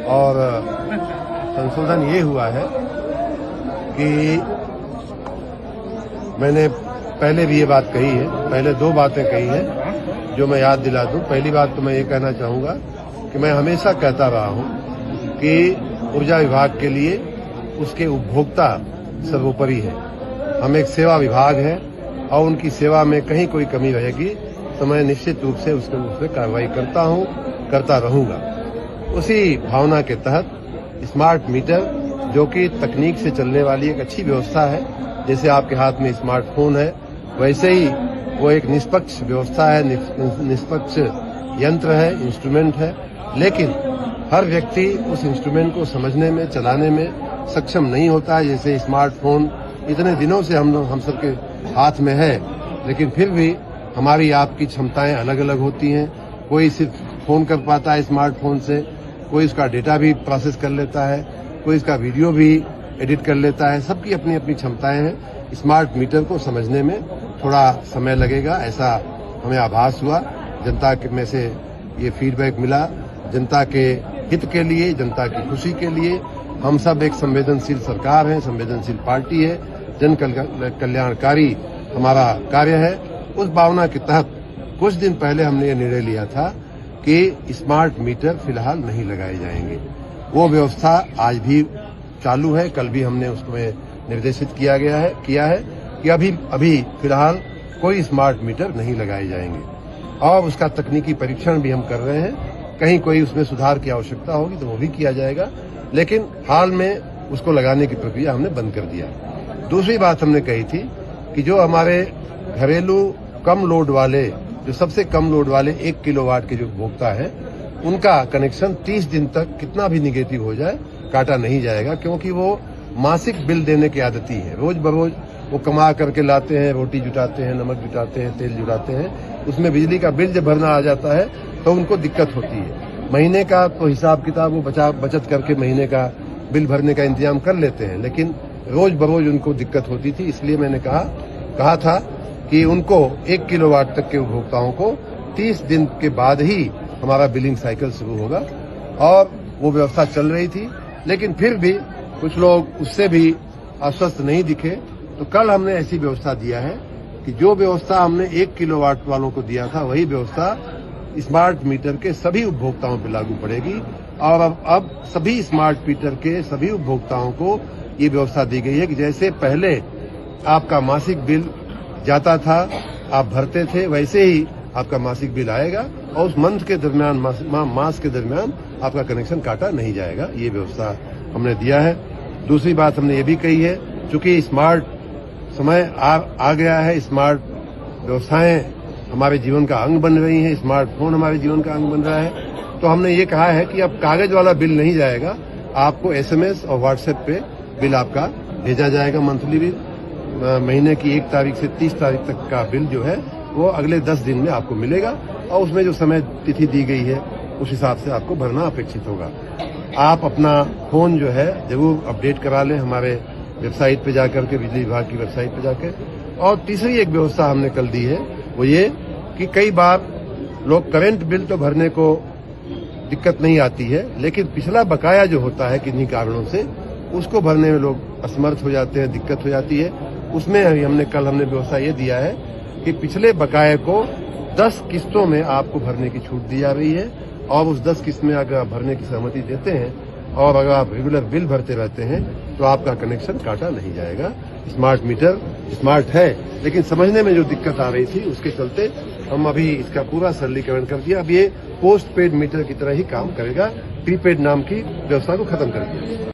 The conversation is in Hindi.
और संशोधन ये हुआ है कि मैंने पहले भी ये बात कही है, पहले दो बातें कही हैं जो मैं याद दिला दूं। पहली बात तो मैं ये कहना चाहूंगा कि मैं हमेशा कहता रहा हूं कि ऊर्जा विभाग के लिए उसके उपभोक्ता सर्वोपरि है। हम एक सेवा विभाग है और उनकी सेवा में कहीं कोई कमी रहेगी तो मैं निश्चित रूप से उसमें कार्रवाई करता हूं, करता रहूंगा। उसी भावना के तहत स्मार्ट मीटर, जो कि तकनीक से चलने वाली एक अच्छी व्यवस्था है, जैसे आपके हाथ में स्मार्टफोन है वैसे ही वो एक निष्पक्ष व्यवस्था है, निष्पक्ष यंत्र है, इंस्ट्रूमेंट है। लेकिन हर व्यक्ति उस इंस्ट्रूमेंट को समझने में, चलाने में सक्षम नहीं होता है। जैसे स्मार्टफोन इतने दिनों से हम सबके हाथ में है, लेकिन फिर भी हमारी आपकी क्षमताएं अलग अलग होती हैं। कोई सिर्फ फोन कर पाता है स्मार्टफोन से, कोई इसका डेटा भी प्रोसेस कर लेता है, कोई इसका वीडियो भी एडिट कर लेता है। सबकी अपनी अपनी क्षमताएं हैं। स्मार्ट मीटर को समझने में थोड़ा समय लगेगा, ऐसा हमें आभास हुआ। जनता के में से ये फीडबैक मिला। जनता के हित के लिए, जनता की खुशी के लिए हम सब एक संवेदनशील सरकार है, संवेदनशील पार्टी है, जन कल्याणकारी हमारा कार्य है। उस भावना के तहत कुछ दिन पहले हमने ये निर्णय लिया था कि स्मार्ट मीटर फिलहाल नहीं लगाए जाएंगे। वो व्यवस्था आज भी चालू है। कल भी हमने उसमें निर्देशित किया है कि अभी फिलहाल कोई स्मार्ट मीटर नहीं लगाए जाएंगे और उसका तकनीकी परीक्षण भी हम कर रहे हैं। कहीं कोई उसमें सुधार की आवश्यकता होगी तो वो भी किया जाएगा, लेकिन हाल में उसको लगाने की प्रक्रिया हमने बंद कर दिया। दूसरी बात हमने कही थी कि जो हमारे घरेलू कम लोड वाले, जो सबसे कम लोड वाले 1 किलोवाट के जो उपभोक्ता है, उनका कनेक्शन 30 दिन तक कितना भी निगेटिव हो जाए काटा नहीं जाएगा, क्योंकि वो मासिक बिल देने की आदती है। रोज बरोज वो कमा करके लाते हैं, रोटी जुटाते हैं, नमक जुटाते हैं, तेल जुटाते हैं, उसमें बिजली का बिल जब भरना आ जाता है तो उनको दिक्कत होती है। महीने का तो हिसाब किताब वो बचत करके महीने का बिल भरने का इंतजाम कर लेते हैं, लेकिन रोज बरोज उनको दिक्कत होती थी। इसलिए मैंने कहा था कि उनको 1 किलोवाट तक के उपभोक्ताओं को 30 दिन के बाद ही हमारा बिलिंग साइकिल शुरू होगा, और वो व्यवस्था चल रही थी। लेकिन फिर भी कुछ लोग उससे भी आश्वस्त नहीं दिखे, तो कल हमने ऐसी व्यवस्था दिया है कि जो व्यवस्था हमने 1 किलोवाट वालों को दिया था वही व्यवस्था स्मार्ट मीटर के सभी उपभोक्ताओं पर लागू पड़ेगी। और अब सभी स्मार्ट मीटर के सभी उपभोक्ताओं को ये व्यवस्था दी गई है कि जैसे पहले आपका मासिक बिल जाता था, आप भरते थे, वैसे ही आपका मासिक बिल आएगा और उस मंथ के दरमियान, मास के दरमियान आपका कनेक्शन काटा नहीं जाएगा। ये व्यवस्था हमने दिया है। दूसरी बात हमने ये भी कही है, चूंकि स्मार्ट समय आ गया है, स्मार्ट व्यवस्थाएं हमारे जीवन का अंग बन रही हैं, स्मार्टफोन हमारे जीवन का अंग बन रहा है, तो हमने ये कहा है कि अब कागज वाला बिल नहीं जाएगा, आपको SMS और WhatsApp पे बिल आपका भेजा जाएगा। मंथली बिल महीने की 1 तारीख से 30 तारीख तक का बिल जो है वो अगले 10 दिन में आपको मिलेगा, और उसमें जो समय तिथि दी गई है उस हिसाब से आपको भरना अपेक्षित होगा। आप अपना फोन जो है जरूर अपडेट करा लें हमारे वेबसाइट पे जाकर के, बिजली विभाग की वेबसाइट पे जाकर। और तीसरी एक व्यवस्था हमने कल दी है, वो ये कि कई बार लोग करंट बिल तो भरने को दिक्कत नहीं आती है, लेकिन पिछला बकाया जो होता है किन्हीं कारणों से, उसको भरने में लोग असमर्थ हो जाते हैं, दिक्कत हो जाती है। उसमें हमने व्यवस्था ये दिया है कि पिछले बकाये को 10 किस्तों में आपको भरने की छूट दी जा रही है, और उस 10 किस्त में अगर आप भरने की सहमति देते हैं और अगर आप रेगुलर बिल भरते रहते हैं तो आपका कनेक्शन काटा नहीं जाएगा। स्मार्ट मीटर स्मार्ट है, लेकिन समझने में जो दिक्कत आ रही थी उसके चलते हम अभी इसका पूरा सरलीकरण कर दिया। अब ये पोस्ट पेड मीटर की तरह ही काम करेगा, प्रीपेड नाम की व्यवस्था को खत्म कर दिया।